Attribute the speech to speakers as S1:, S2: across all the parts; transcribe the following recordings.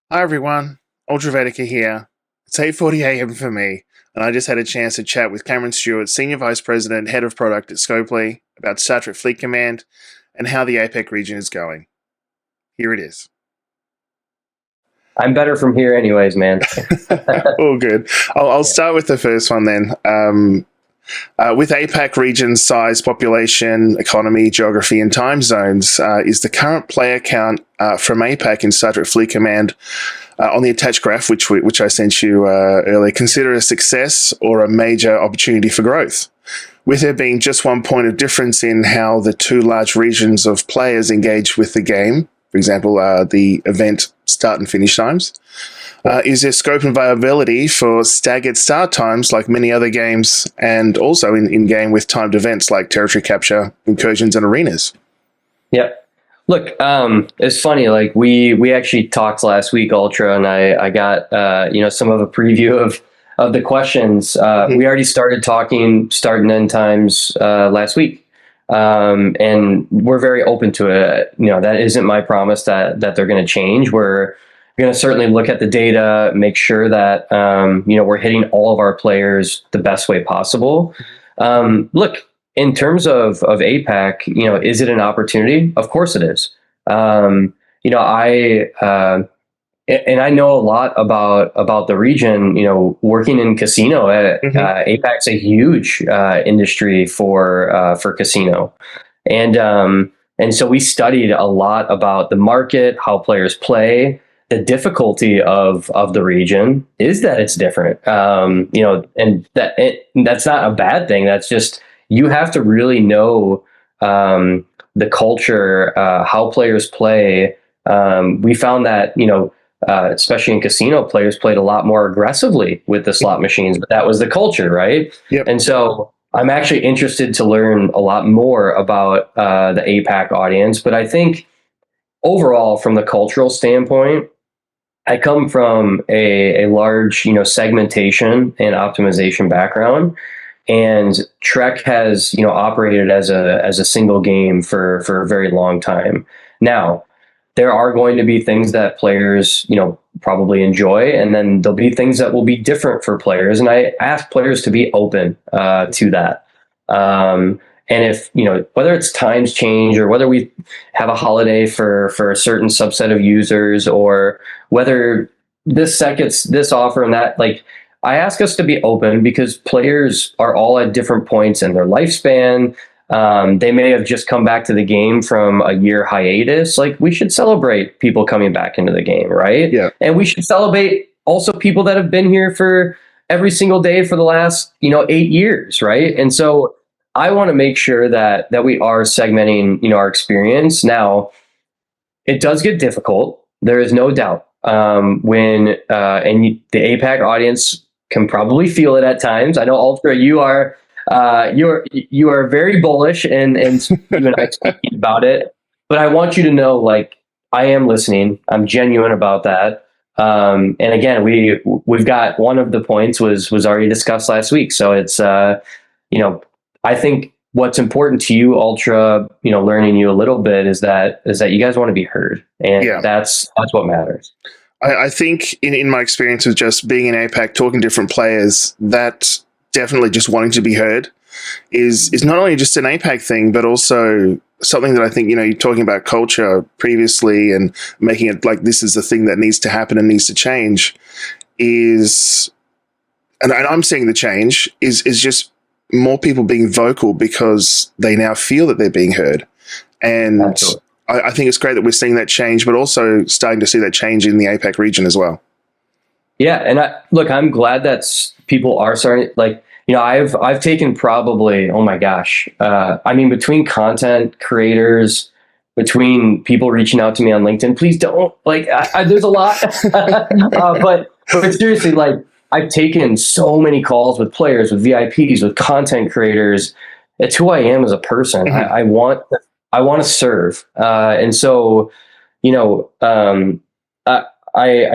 S1: Hi everyone, Ultravetica here. It's 8:40 a.m. for me, and I just had a chance to chat with Cameron Stewart, Senior Vice President, Head of Product at Scopely, about Star Trek Fleet Command and how the APAC region is going. Here it is.
S2: I'm better from here anyways, man.
S1: All good. I'll
S2: Yeah.
S1: start with the first one then. With APAC region size, population, economy, geography, and time zones, is the current player count from APAC in Star Trek Fleet Command on the attached graph, which I sent you earlier, consider a success or a major opportunity for growth? With there being just one point of difference in how the two large regions of players engage with the game, for example, the event start and finish times, is there scope and viability for staggered start times like many other games, and also in game with timed events like territory capture, incursions, and arenas?
S2: Yep. Look, it's funny. Like we actually talked last week, Ultra, and I got some of a preview of the questions. We already started talking start and end times last week, and we're very open to it. That isn't my promise that they're going to change. We're going to certainly look at the data, make sure that we're hitting all of our players the best way possible. Look, in terms of APAC, is it an opportunity? Of course it is. I know a lot about the region. Working in casino, APAC's a huge industry for casino, and so we studied a lot about the market, how players play. The difficulty of the region is that it's different, and that's not a bad thing. That's just you have to really know the culture, how players play. We found that especially in casino, players played a lot more aggressively with the slot machines, but that was the culture, right?
S1: Yep.
S2: And so I'm actually interested to learn a lot more about the APAC audience, but I think overall, from the cultural standpoint, I come from a large, segmentation and optimization background, and Trek has, operated as a single game for a very long time. Now, there are going to be things that players, probably enjoy, and then there'll be things that will be different for players. And I ask players to be open to that. And if, whether it's times change or whether we have a holiday for a certain subset of users, or whether this set gets this offer and that, like, I ask us to be open because players are all at different points in their lifespan. They may have just come back to the game from a year hiatus. Like, we should celebrate people coming back into the game, right?
S1: Yeah.
S2: And we should celebrate also people that have been here for every single day for the last, 8 years, right? And so I want to make sure that we are segmenting, our experience. Now, it does get difficult. There is no doubt. The APAC audience can probably feel it at times. I know, Ultra, you are very bullish and you and I speaking about it. But I want you to know, like, I am listening. I'm genuine about that. And again, we've got one of the points was already discussed last week. So it's I think what's important to you, Ultra, learning you a little bit is that you guys want to be heard, and
S1: Yeah.
S2: that's what matters.
S1: I think in my experience of just being in APAC, talking to different players, that definitely just wanting to be heard is not only just an APAC thing, but also something that I think, you're talking about culture previously and making it like this is the thing that needs to happen and needs to change is, and I'm seeing the change is just more people being vocal because they now feel that they're being heard. And
S2: Absolutely.
S1: I think it's great that we're seeing that change, but also starting to see that change in the APAC region as well.
S2: Yeah, and I'm glad that people are starting. Like, I've taken probably, oh my gosh, between content creators, between people reaching out to me on LinkedIn, please don't, like, there's a lot, but seriously, like, I've taken so many calls with players, with VIPs, with content creators. It's who I am as a person.
S1: Mm-hmm.
S2: I want to serve, and so, I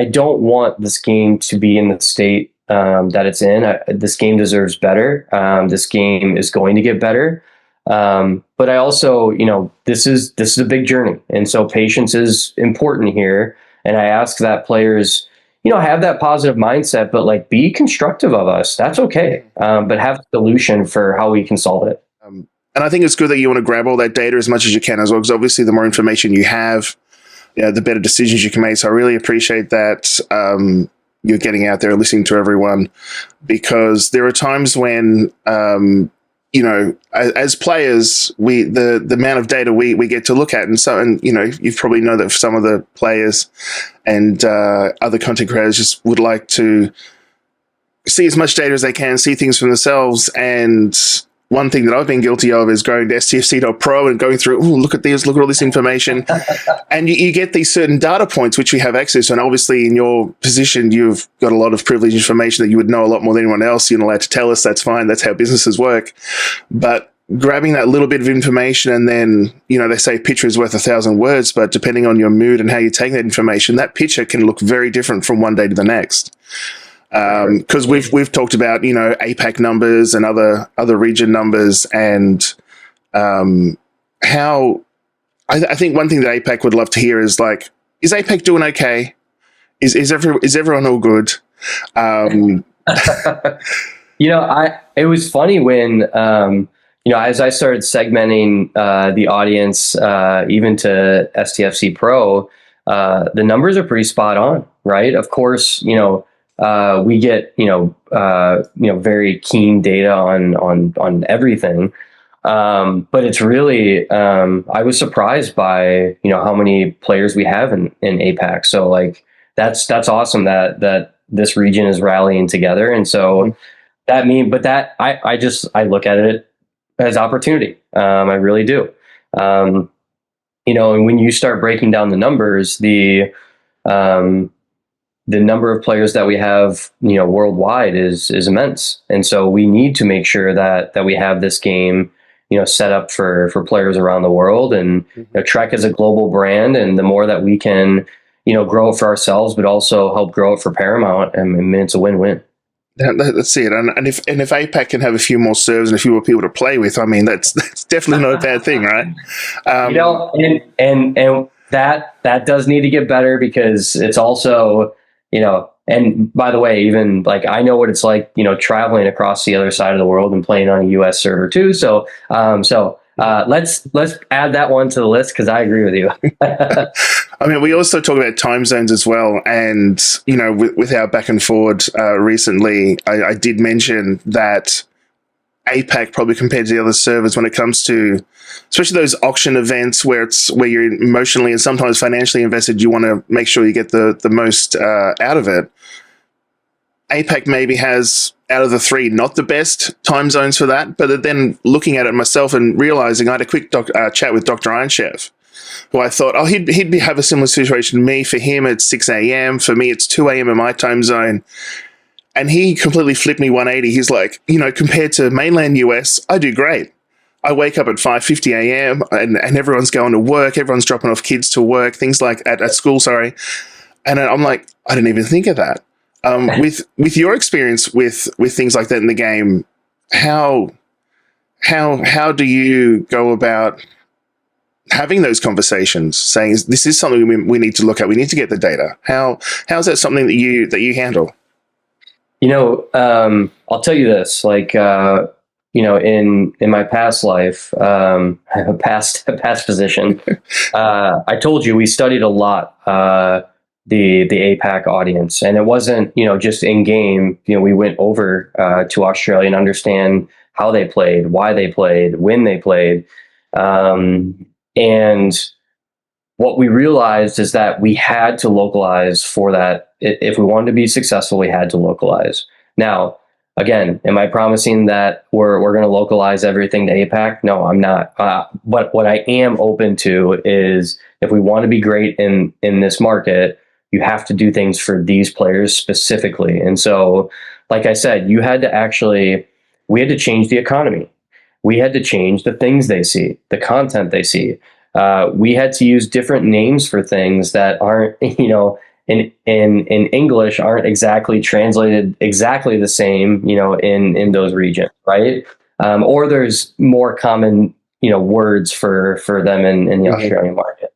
S2: don't want this game to be in the state that it's in. This game deserves better. This game is going to get better. But I also, this is a big journey, and so patience is important here. And I ask that players, have that positive mindset, but like be constructive of us. That's okay. But have a solution for how we can solve it.
S1: And I think it's good that you want to grab all that data as much as you can as well, because obviously the more information you have, the better decisions you can make. So I really appreciate that you're getting out there and listening to everyone, because there are times when, as players, the amount of data we get to look at, and you probably know that some of the players and other content creators just would like to see as much data as they can, see things for themselves. And one thing that I've been guilty of is going to stfc.pro and going through, look at this, look at all this information. And you get these certain data points which we have access to. And obviously in your position, you've got a lot of privileged information that you would know a lot more than anyone else. You're not allowed to tell us, that's fine. That's how businesses work. But grabbing that little bit of information, and then, they say a picture is worth 1,000 words, but depending on your mood and how you take that information, that picture can look very different from one day to the next. Because we've talked about APAC numbers and other region numbers, and how I think one thing that APAC would love to hear is like, is APAC doing okay? Is everyone all good?
S2: It was funny when as I started segmenting the audience even to STFC Pro, the numbers are pretty spot on, right? Of course, we get very keen data on everything, but it's really I was surprised by how many players we have in APAC. So like that's awesome that this region is rallying together, and so I look at it as opportunity. I really do. And when you start breaking down the numbers, the number of players that we have, worldwide is immense. And so we need to make sure that we have this game, set up for players around the world. And Trek is a global brand, and the more that we can, grow it for ourselves, but also help grow it for Paramount, I mean, it's a win-win.
S1: That's it. And if APAC can have a few more servers and a few more people to play with, I mean, that's definitely not a bad thing, right?
S2: And that does need to get better, because it's also, and by the way, even like I know what it's like, traveling across the other side of the world and playing on a US server too. So let's add that one to the list, because I agree with you.
S1: I mean, we also talk about time zones as well. And, with our back and forward recently, I did mention that APAC, probably compared to the other servers, when it comes to especially those auction events where you're emotionally and sometimes financially invested, you want to make sure you get the most out of it. APAC maybe has, out of the three, not the best time zones for that. But then looking at it myself and realizing, I had a quick chat with Dr. Ironchef, who I thought, he'd have a similar situation to me. For him, it's 6 a.m. For me, it's 2 a.m. in my time zone. And he completely flipped me 180. He's like, compared to mainland US, I do great. I wake up at 5:50 a.m. and everyone's going to work. Everyone's dropping off kids to work, things like at school, sorry. And I'm like, I didn't even think of that. With your experience with things like that in the game, how do you go about having those conversations, saying this is something we need to look at, we need to get the data? How's that something that you handle?
S2: I'll tell you this, like, in my past life, I have a past position. I told you we studied a lot, the APAC audience, and it wasn't, just in game, we went over, to Australia and understand how they played, why they played, when they played. And what we realized is that we had to localize for that. If we wanted to be successful, we had to localize. Now, again, am I promising that we're going to localize everything to APAC? No, I'm not. But what I am open to is, if we want to be great in this market, you have to do things for these players specifically. And so, like I said, we had to change the economy. We had to change the things they see, the content they see. We had to use different names for things that aren't, in English, aren't exactly translated exactly the same, in those regions, right? Or there's more common, words for them in the Australian market.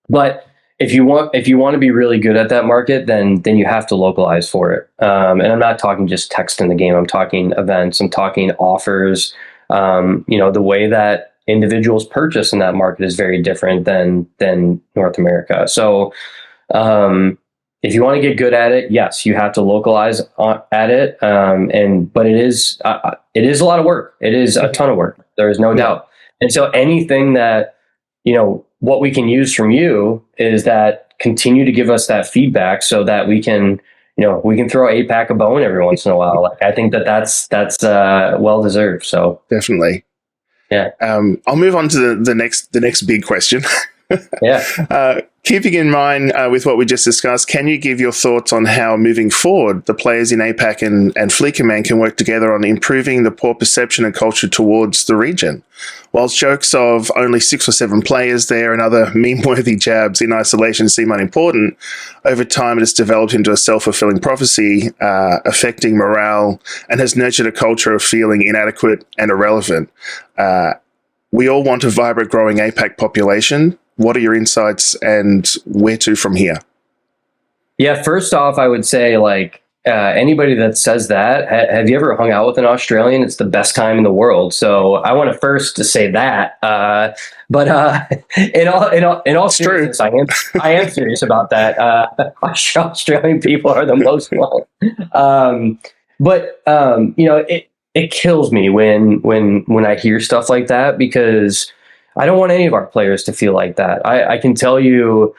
S2: But if you want to be really good at that market, then you have to localize for it. And I'm not talking just text in the game. I'm talking events. I'm talking offers. The way that individuals purchase in that market is very different than North America. So if you want to get good at it, yes, you have to localize at it. But it is a lot of work. It is a ton of work. There is no doubt. And so anything that, what we can use from you is that continue to give us that feedback so that we can throw APAC a bone every once in a while. Like, I think that's well deserved. So
S1: definitely.
S2: Yeah.
S1: I'll move on to the next big question.
S2: Yeah.
S1: Keeping in mind with what we just discussed, can you give your thoughts on how moving forward the players in APAC and Fleet Command can work together on improving the poor perception and culture towards the region? Whilst jokes of only 6 or 7 players there and other meme-worthy jabs in isolation seem unimportant, over time it has developed into a self-fulfilling prophecy, affecting morale, and has nurtured a culture of feeling inadequate and irrelevant. We all want a vibrant, growing APAC population. What are your insights and where to from here?
S2: Yeah, first off, I would say, anybody that says that, have you ever hung out with an Australian? It's the best time in the world. So I want to first to say that. But in all seriousness, I am serious about that. Australian people are the most fun. It kills me when I hear stuff like that, because I don't want any of our players to feel like that. I can tell you,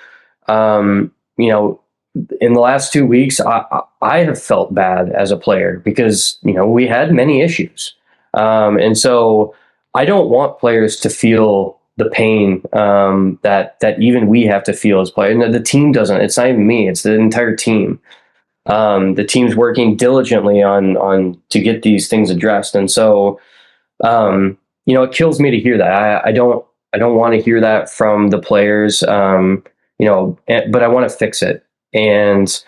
S2: in the last 2 weeks, I have felt bad as a player because, we had many issues. And so I don't want players to feel the pain that even we have to feel as players. And the team doesn't. It's not even me. It's the entire team. The team's working diligently on to get these things addressed. And so, it kills me to hear that. I don't want to hear that from the players, but I want to fix it. And,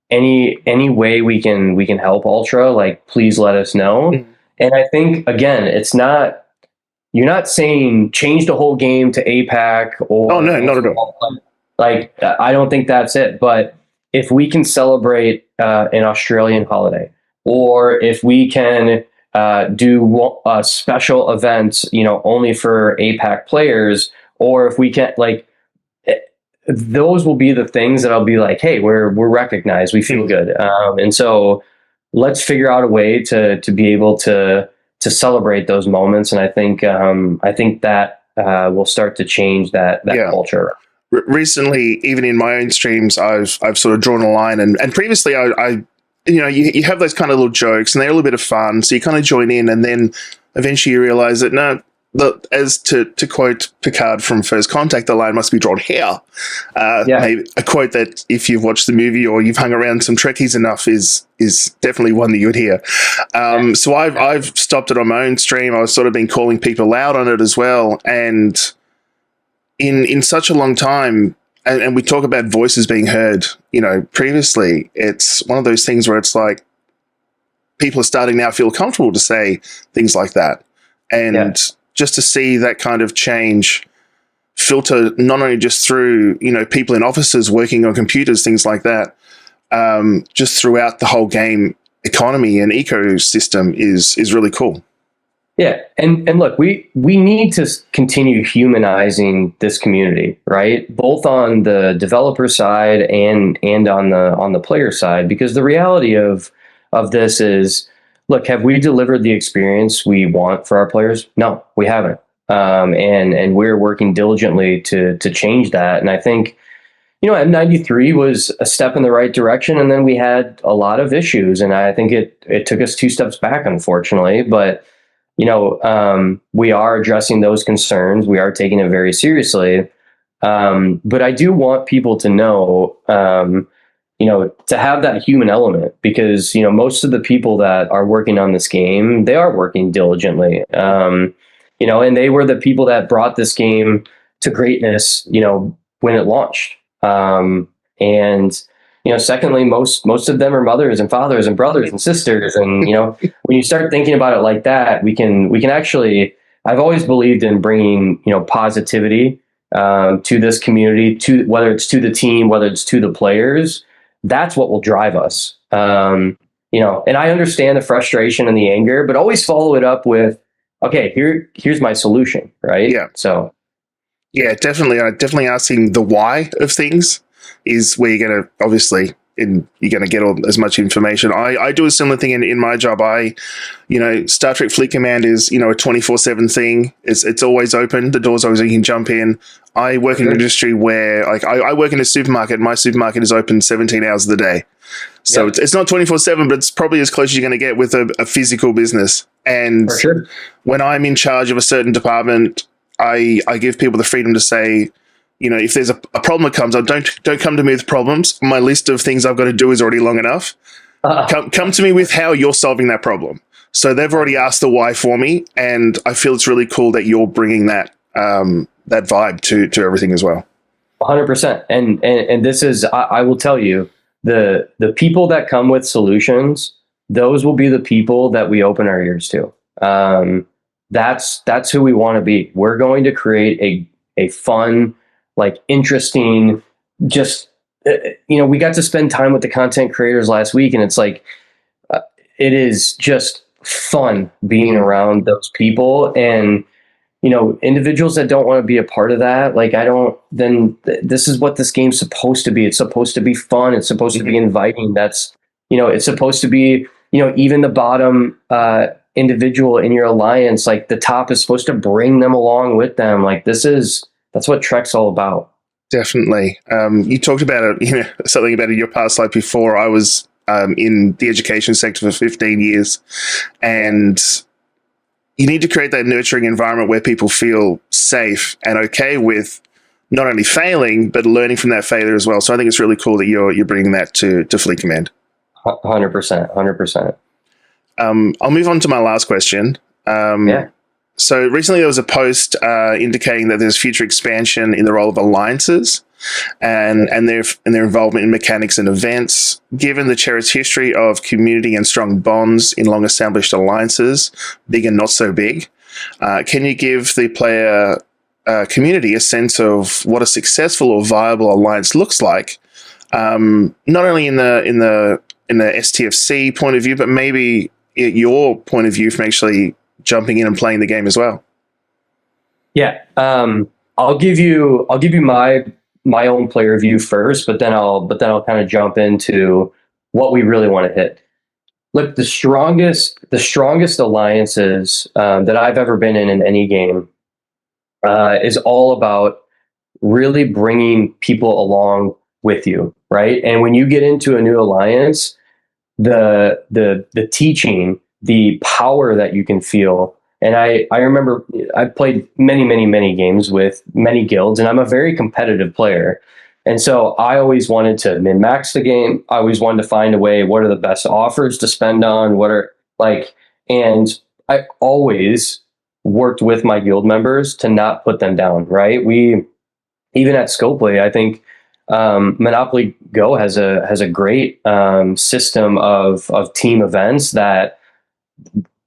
S2: any way we can help Ultra, please let us know. Mm-hmm. And I think, again, you're not saying change the whole game to APAC or.
S1: Oh, no, not at all.
S2: I don't think that's it. But if we can celebrate an Australian holiday, or if we can do a special event, only for APAC players, or if we can, those will be the things that I'll be like, hey, we're recognized, we feel good, and so let's figure out a way to be able to celebrate those moments. And I think that will start to change that culture.
S1: Recently, even in my own streams, I've sort of drawn a line, and previously I you have those kind of little jokes and they're a little bit of fun, so you kind of join in, and then eventually you realize that no, as to quote Picard from First Contact, the line must be drawn here. Maybe a quote that if you've watched the movie or you've hung around some Trekkies enough is definitely one that you would hear. So I've stopped it on my own stream. I was sort of been calling people out on it as well, and in such a long time, and we talk about voices being heard, previously, it's one of those things where it's like people are starting now to feel comfortable to say things like that. And just to see that kind of change filter, not only just through, people in offices working on computers, things like that, just throughout the whole game economy and ecosystem is really cool.
S2: Yeah. And look, we need to continue humanizing this community, right? Both on the developer side and on the player side, because the reality of this is, look, have we delivered the experience we want for our players? No, we haven't. And we're working diligently to change that. And I think, M93 was a step in the right direction, and then we had a lot of issues, and I think it took us 2 steps back, unfortunately. But we are addressing those concerns. We are taking it very seriously. But I do want people to know, to have that human element, because, most of the people that are working on this game, they are working diligently. And they were the people that brought this game to greatness, when it launched. Secondly, most of them are mothers and fathers and brothers and sisters. And, when you start thinking about it like that, we can actually, I've always believed in bringing, positivity to this community, to whether it's to the team, whether it's to the players, that's what will drive us. And I understand the frustration and the anger, but always follow it up with, okay, here's my solution, right?
S1: Yeah.
S2: So
S1: yeah, definitely asking the why of things is where you're going to obviously you're going to get as much information. I do a similar thing in my job. Star Trek Fleet Command is, a 24/7 thing. It's always open. The door's always, you can jump in. I work in an industry where I work in a supermarket. My supermarket is open 17 hours of the day. So it's not 24/7, but it's probably as close as you're going to get with a physical business. And when I'm in charge of a certain department, I give people the freedom to say, if there's a problem that comes up, don't come to me with problems. My list of things I've got to do is already long enough. Come to me with how you're solving that problem. So they've already asked the why for me, and I feel it's really cool that you're bringing that vibe to everything as well.
S2: 100%. And this is, I will tell you, the people that come with solutions, those will be the people that we open our ears to. That's who we want to be. We're going to create a fun, interesting, just, we got to spend time with the content creators last week, and it's like, it is just fun being around those people. And, individuals that don't want to be a part of that, this is what this game's supposed to be. It's supposed to be fun. It's supposed to be inviting. That's, it's supposed to be, even the bottom, individual in your alliance, the top is supposed to bring them along with them. That's what Trek's all about.
S1: Definitely. You talked about it, something about in your past life before. I was in the education sector for 15 years, and you need to create that nurturing environment where people feel safe and okay with not only failing, but learning from that failure as well. So I think it's really cool that you're bringing that to Fleet Command.
S2: 100%.
S1: I'll move on to my last question. So recently there was a post indicating that there's future expansion in the role of alliances and their involvement in mechanics and events. Given the cherished history of community and strong bonds in long-established alliances, big and not so big, can you give the player community a sense of what a successful or viable alliance looks like, not only in the STFC point of view, but maybe your point of view from actually jumping in and playing the game as well?
S2: Yeah. I'll give you my own player view first, but then I'll kind of jump into what we really want to hit. Look, the strongest alliances that I've ever been in any game is all about really bringing people along with you, right? And when you get into a new alliance, the teaching, the power that you can feel. And I remember I've played many games with many guilds, and I'm a very competitive player. And so I always wanted to min-max the game. I always wanted to find a way, what are the best offers to spend on? And I always worked with my guild members to not put them down, right? Even at Scopely, I think Monopoly Go has a great system of team events that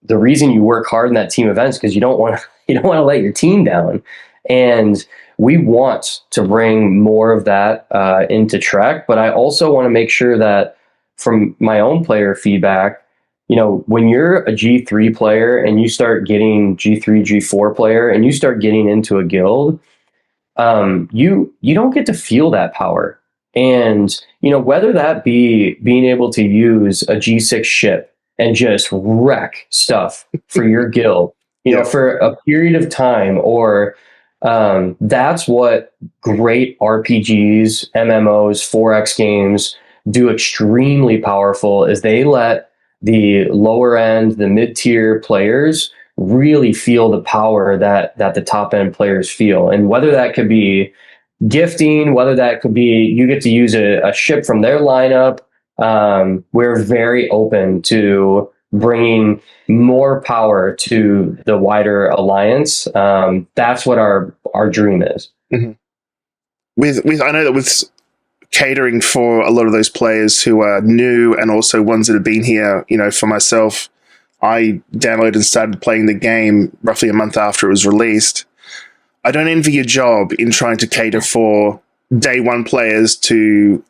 S2: the reason you work hard in that team events because you don't want to let your team down. And we want to bring more of that into Trek, but I also want to make sure that from my own player feedback, when you're a G3 player and you start getting G3, G4 player and you start getting into a guild, you don't get to feel that power. And, whether that be being able to use a G6 ship and just wreck stuff for your guild, for a period of time, or that's what great RPGs, MMOs, 4X games do extremely powerful is they let the lower end, the mid-tier players really feel the power that the top end players feel. And whether that could be gifting, whether that could be you get to use a ship from their lineup, we're very open to bringing more power to the wider alliance. That's what our dream is.
S1: Mm-hmm. With I know that with catering for a lot of those players who are new and also ones that have been here, for myself, I downloaded and started playing the game roughly a month after it was released. I don't envy your job in trying to cater for day one players to,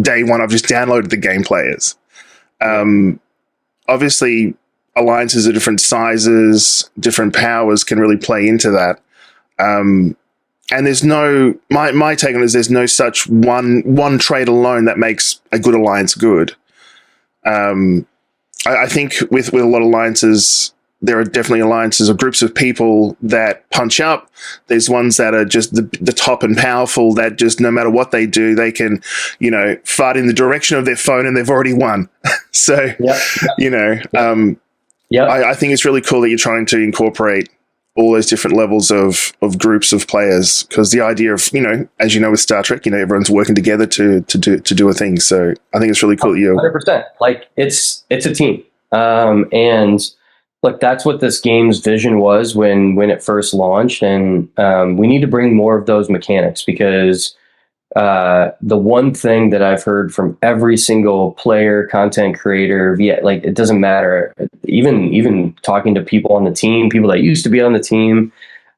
S1: day one I've just downloaded the game players. Obviously, alliances of different sizes, different powers can really play into that. And there's no, my take on it is there's no such one trait alone that makes a good alliance good. I think with a lot of alliances, there are definitely alliances or groups of people that punch up. There's ones that are just the top and powerful that just no matter what they do, they can, fart in the direction of their phone and they've already won. So, I think it's really cool that you're trying to incorporate all those different levels of groups of players, because the idea of, as you know, with Star Trek, everyone's working together to do a thing. So I think it's really cool that you're
S2: 100%. Like it's a team. And look, that's what this game's vision was when it first launched. And we need to bring more of those mechanics, because the one thing that I've heard from every single player, content creator, it doesn't matter. Even talking to people on the team, people that used to be on the team,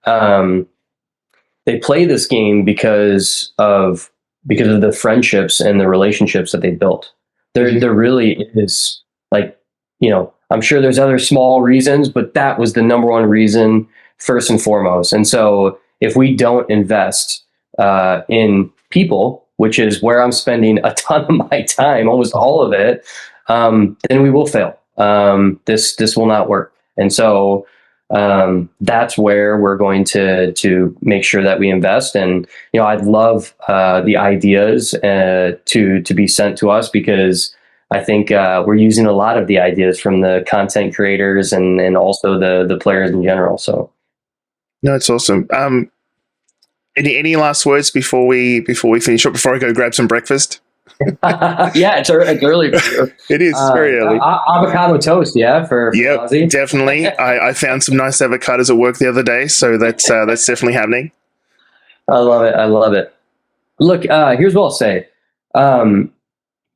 S2: they play this game because of the friendships and the relationships that they built. There really is, I'm sure there's other small reasons, but that was the number one reason first and foremost. And so if we don't invest in people, which is where I'm spending a ton of my time, almost all of it, then we will fail. This will not work. And so that's where we're going to make sure that we invest. And, I'd love the ideas to be sent to us, because I think we're using a lot of the ideas from the content creators and also the players in general. So,
S1: no, it's awesome. Any last words before we finish up? Before I go grab some breakfast?
S2: Yeah, it's early for you.
S1: It is very early.
S2: Avocado toast, yeah, for Ozzy.
S1: Definitely. I found some nice avocados at work the other day, so that's definitely happening.
S2: I love it. Look, here's what I'll say.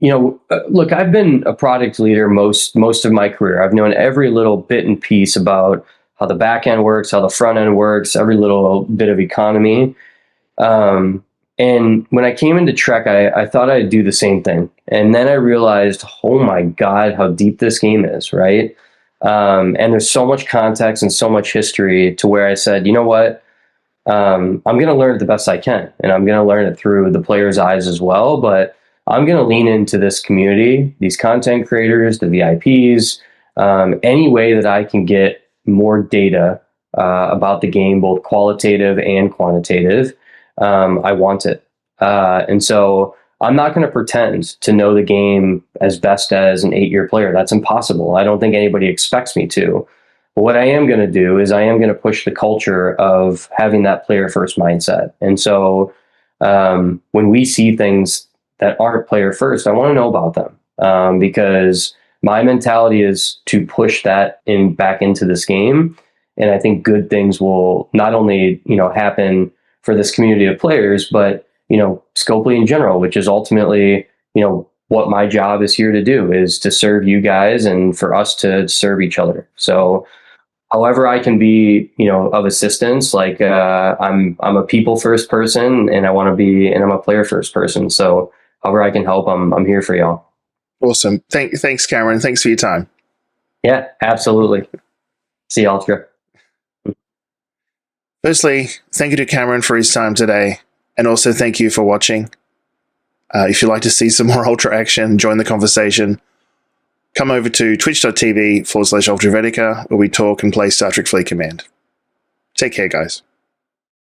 S2: Look, I've been a product leader most of my career. I've known every little bit and piece about how the back end works, how the front end works, every little bit of economy. And when I came into Trek, I thought I'd do the same thing. And then I realized, oh my God, how deep this game is, right? And there's so much context and so much history to where I said, you know what? I'm going to learn it the best I can. And I'm going to learn it through the player's eyes as well. But I'm going to lean into this community, these content creators, the VIPs, any way that I can get more data about the game, both qualitative and quantitative. I want it. And so I'm not going to pretend to know the game as best as an 8-year player. That's impossible. I don't think anybody expects me to. But what I am going to do is I am going to push the culture of having that player first mindset. And so when we see things that aren't player first, I want to know about them, because my mentality is to push that back into this game. And I think good things will not only, happen for this community of players, but, Scopely in general, which is ultimately, what my job is here to do, is to serve you guys and for us to serve each other. So however I can be, of assistance, like I'm a people first person, and I'm a player first person. So however I can help, I'm here for y'all.
S1: Awesome. Thanks, Cameron. Thanks for your time.
S2: Yeah, absolutely. See y'all.
S1: Firstly, thank you to Cameron for his time today, and also thank you for watching. If you'd like to see some more Ultra action, join the conversation. Come over to twitch.tv/UltraVetica, where we talk and play Star Trek Fleet Command. Take care, guys.